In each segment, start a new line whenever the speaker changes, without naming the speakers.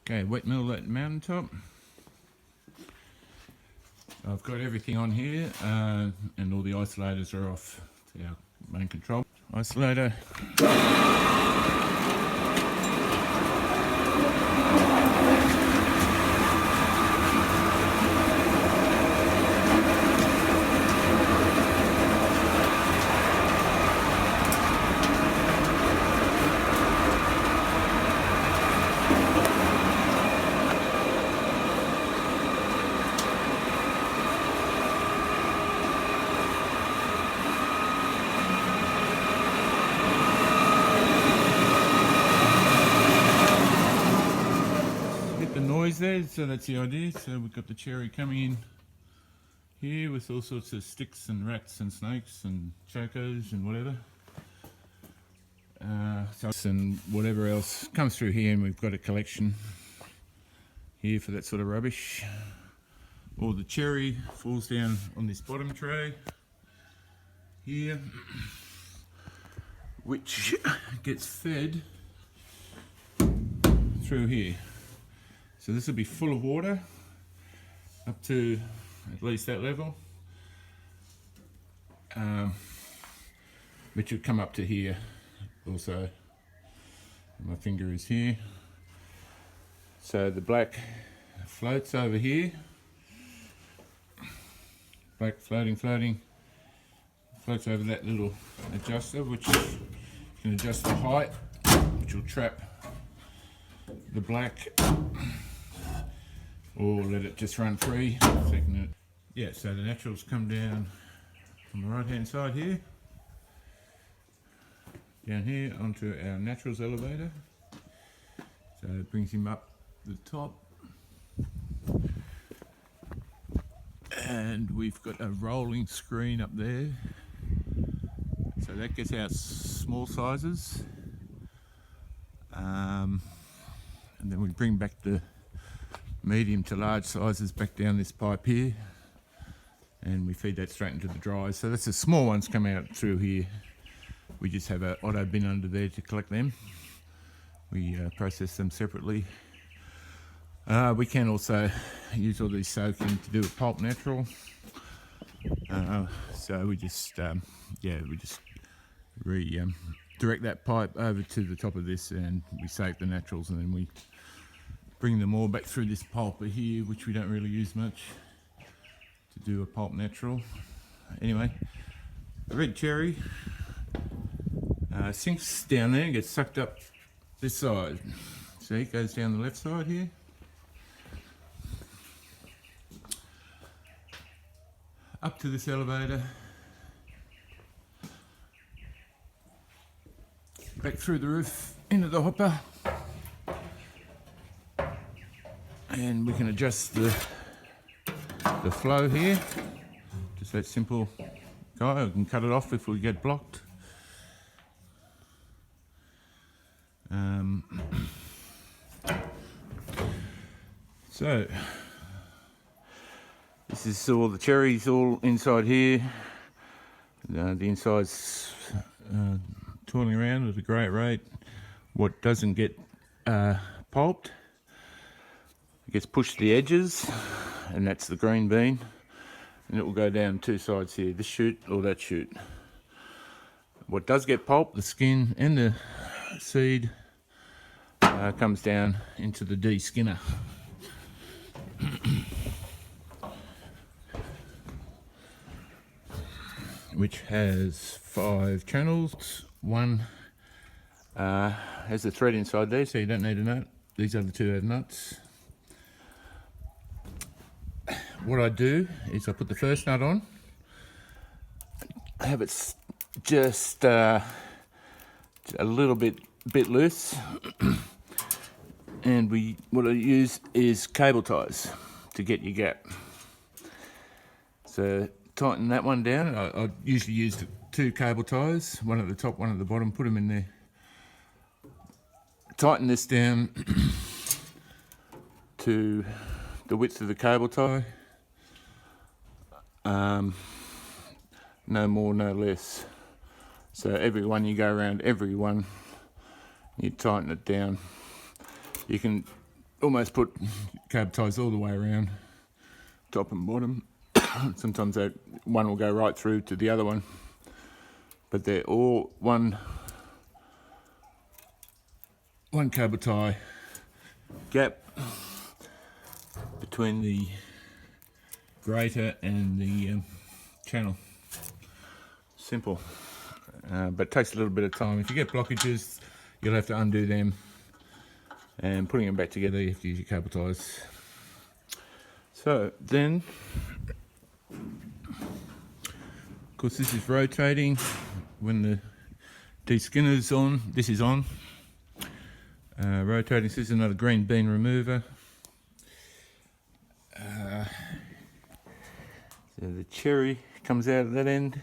Okay, wet mill at mountaintop. I've got everything on here and all the isolators are off to our main control. Isolator. The noise there, so that's the idea. So we've got the cherry coming in here with all sorts of sticks and rats and snakes and chocos and whatever. And whatever else comes through here, and we've got a collection here for that sort of rubbish. All the cherry falls down on this bottom tray here, which gets fed through here. So this will be full of water up to at least that level, which will come up to here also. My finger is here. So the black floats over here. Black floating, floats over that little adjuster, which can adjust the height, which will trap the black, or let it just run free. Yeah, so the naturals come down on the right hand side here, down here onto our naturals elevator. So it brings him up the top, and we've got a rolling screen up there, so that gets out small sizes, and then we bring back the medium to large sizes back down this pipe here, and we feed that straight into the dryers. So that's the small ones come out through here. We just have an auto bin under there to collect them. We process them separately. We can also use all these soaking to do a pulp natural. So we just direct that pipe over to the top of this, and we soak the naturals, and then we bring them all back through this pulper here, which we don't really use much to do a pulp natural. Anyway, the red cherry sinks down there and gets sucked up this side. See, it goes down the left side here. Up to this elevator, back through the roof into the hopper, and we can adjust the flow here. Just that simple guy. We can cut it off if we get blocked. So this is all the cherries all inside here. The inside's twirling around at a great rate. What doesn't get pulped, it gets pushed to the edges, and that's the green bean, and it will go down two sides here, this chute or that chute. What does get pulped, the skin and the seed, comes down into the de-skinner. Which has 5 channels. One has a thread inside there, so you don't need a nut. These other two have nuts. What I do is I put the first nut on, have it just a little bit loose, and what I use is cable ties to get your gap. So tighten that one down. I usually use 2 cable ties, one at the top, one at the bottom, put them in there. Tighten this down to the width of the cable tie. No more, no less. So every one you go around, every one, you tighten it down. You can almost put carb ties all the way around, top and bottom. Sometimes that one will go right through to the other one, but they're all one cable tie gap between the grater and the channel. Simple, but it takes a little bit of time. If you get blockages, you'll have to undo them, and putting them back together, you have to use your cable ties. So then, of course, this is rotating when the de-skinner's on. This is on. Rotating. So this is another green bean remover. So the cherry comes out of that end.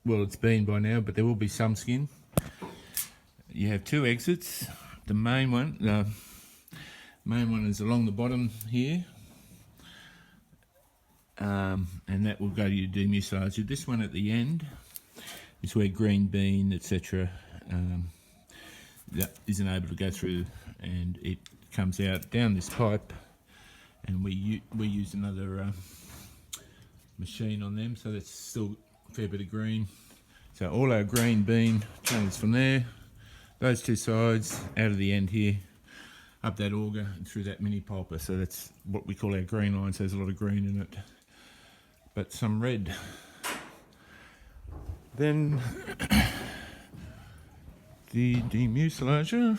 Well, it's been by now, but there will be some skin. You have two exits. The main one is along the bottom here, and that will go to your demucilator. This one at the end is where green bean, etc., that isn't able to go through, and it comes out down this pipe, and we use another machine on them, so that's still a fair bit of green. So all our green bean channels from there, those two sides, out of the end here, up that auger and through that mini pulper. So that's what we call our green line. So there's a lot of green in it, but some red. Then the demucilator.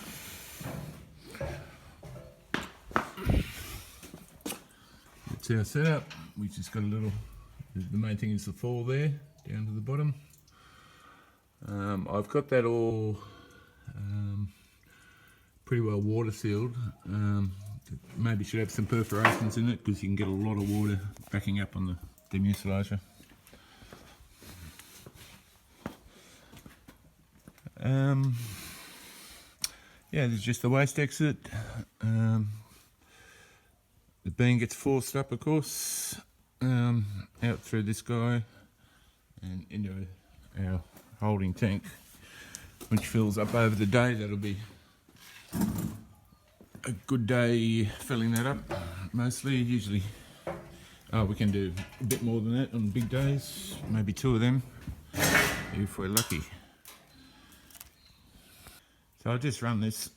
That's our setup. We just got a little, the main thing is the fall there, down to the bottom. I've got that all pretty well water sealed. Maybe should have some perforations in it because you can get a lot of water backing up on the demucilator. Yeah, there's just the waste exit. The bean gets forced up, of course, out through this guy and into our holding tank, which fills up over the day. That'll be a good day filling that up. Mostly, usually, we can do a bit more than that on big days, maybe two of them, if we're lucky. So I'll just run this.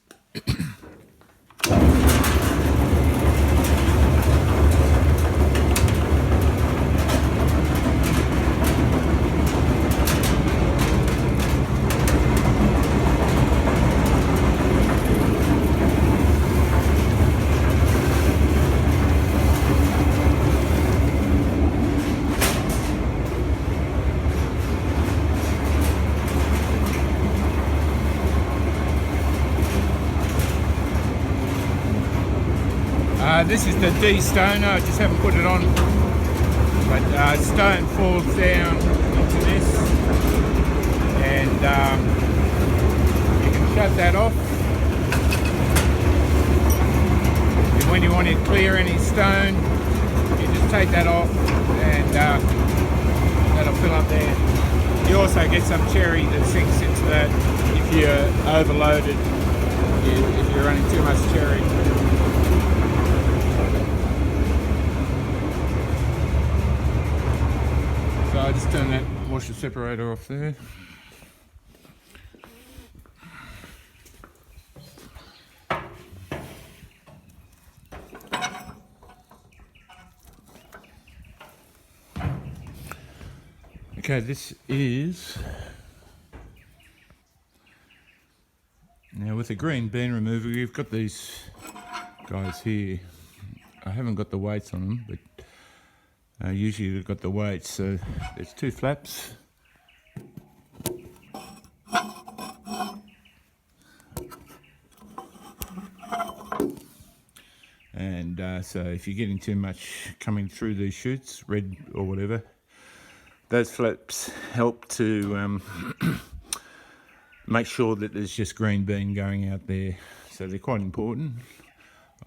This is the de-stoner, I just haven't put it on, but stone falls down into this, and you can shut that off. And when you want to clear any stone, you just take that off, and that'll fill up there. You also get some cherry that sinks into that if you're overloaded, if you're running too much cherry. So I just turn that washer separator off there. Okay, this is, now with the green bean remover, you've got these guys here. I haven't got the weights on them, but usually they've got the weights. So there's two flaps. And so if you're getting too much coming through these chutes, red or whatever, those flaps help to make sure that there's just green bean going out there. So they're quite important.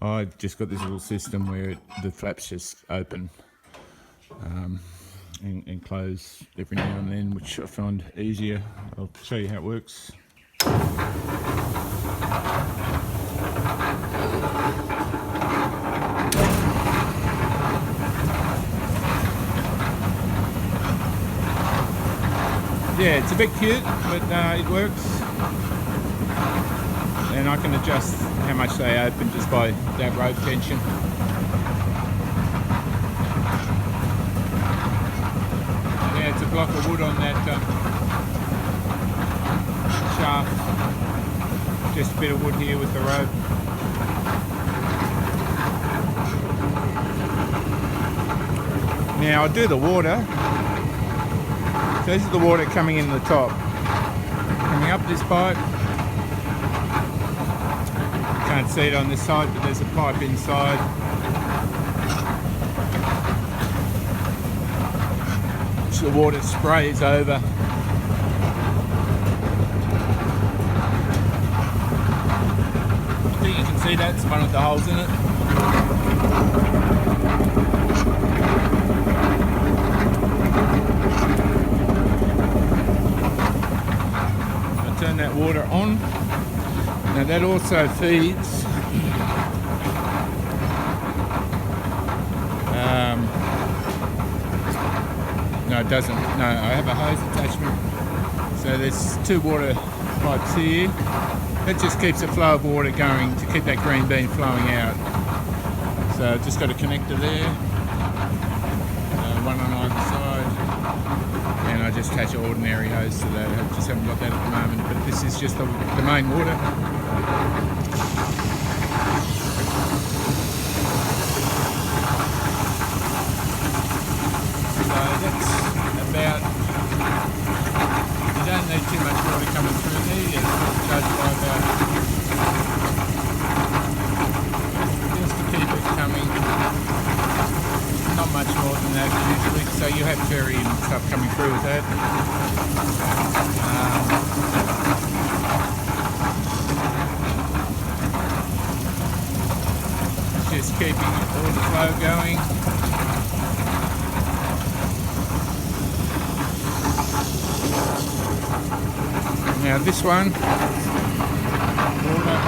I've just got this little system where the flaps just open and close every now and then, which I find easier. I'll show you how it works. yeah, it's a bit cute, but it works. And I can adjust how much they open just by that rope tension. And yeah, it's a block of wood on that shaft. Just a bit of wood here with the rope. Now I'll do the water. So this is the water coming in the top. Coming up this pipe. Can't see it on this side, but there's a pipe inside. So the water sprays over. I think you can see that's one of the holes in it. I'll turn that water on. Now that also feeds no, it doesn't. No, I have a hose attachment. So there's 2 water pipes here. That just keeps the flow of water going to keep that green bean flowing out. So I've just got a connector there, one on either side, and I just attach an ordinary hose to that. I just haven't got that at the moment, but this is just the main water. So that's about, you don't need too much water coming through there. You judge by about, just to keep it coming, not much more than that usually. So you have cherry and stuff coming through with that. Just keeping all the flow going. Now this one, water.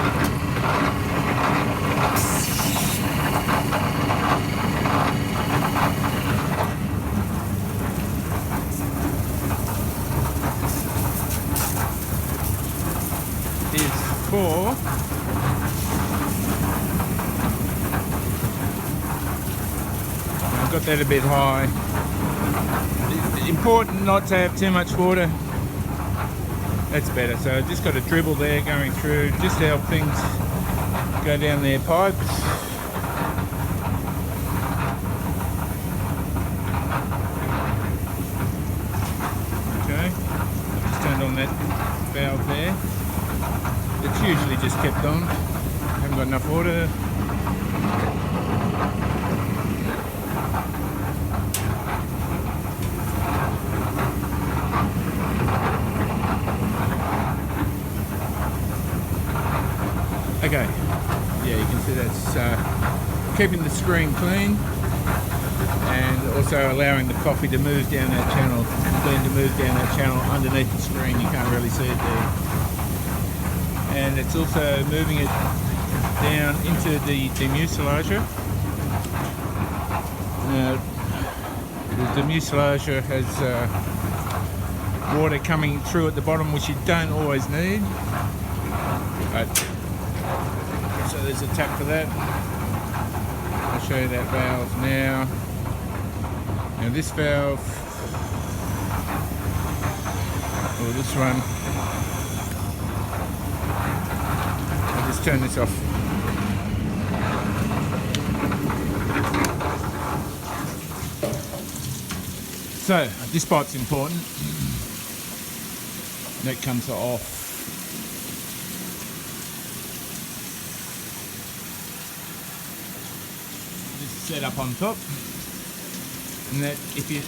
Is for I've got that a bit high. It's important not to have too much water. That's better. So I've just got a dribble there going through just to help things go down their pipes. Okay, I've just turned on that valve there. It's usually just kept on. Haven't got enough water. Okay, yeah, you can see that's keeping the screen clean and also allowing the coffee to move down that channel, the bean to move down that channel underneath the screen. You can't really see it there. And it's also moving it down into the demucilager. Now, the demucilager has water coming through at the bottom, which you don't always need. But, so there's a tap for that. I'll show you that valve now. Now this valve, or this one, I'll just turn this off. So this pipe's important. That comes off. Set up on top, and that if you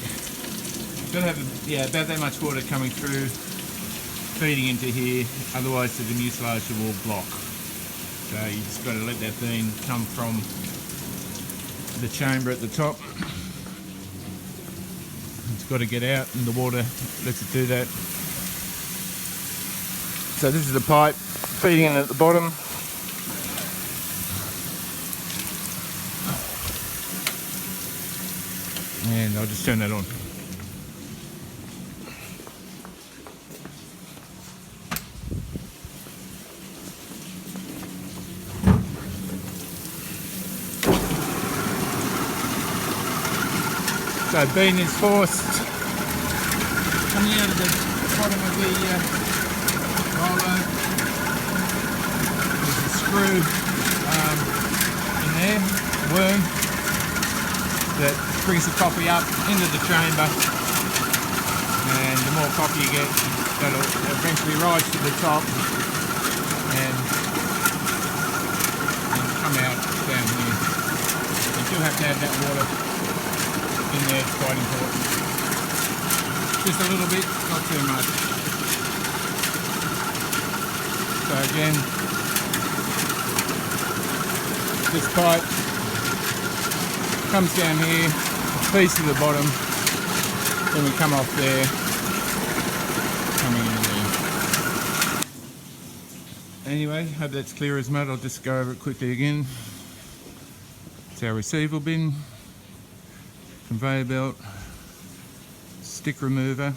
gotta have about that much water coming through, feeding into here, otherwise the demucilager will block. So you just got to let that bean come from the chamber at the top. It's got to get out, and the water lets it do that. So this is the pipe feeding in at the bottom. And I'll just turn that on. So bean is forced coming out of the bottom of the roller. There's a screw in there, worm, that brings the coffee up into the chamber, and the more coffee you get, that'll eventually rise to the top and come out down here. You still have to have that water in there, it's quite important. Just a little bit, not too much. So again, this pipe comes down here, feeds to the bottom, then we come off there, coming in there. Anyway, hope that's clear as mud. I'll just go over it quickly again. It's our receival bin, conveyor belt, stick remover,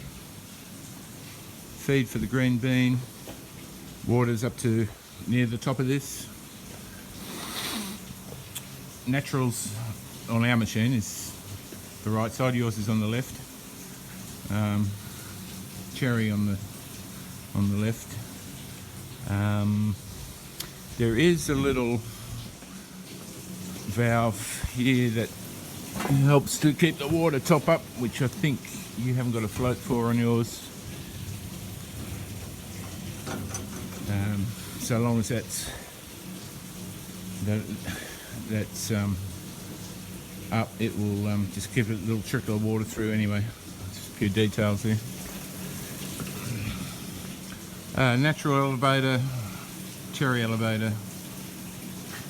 feed for the green bean, water's up to near the top of this. Naturals on our machine is the right side, yours is on the left. Cherry on the left. There is a little valve here that helps to keep the water top up, which I think you haven't got a float for on yours. So long as that's up, it will just give it a little trickle of water through anyway. Just a few details here. Natural elevator, cherry elevator,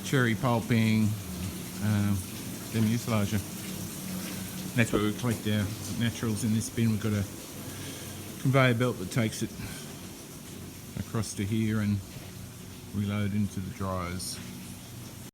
cherry pulping, demucilager. That's where we collect our naturals in this bin. We've got a conveyor belt that takes it across to here and reload into the dryers.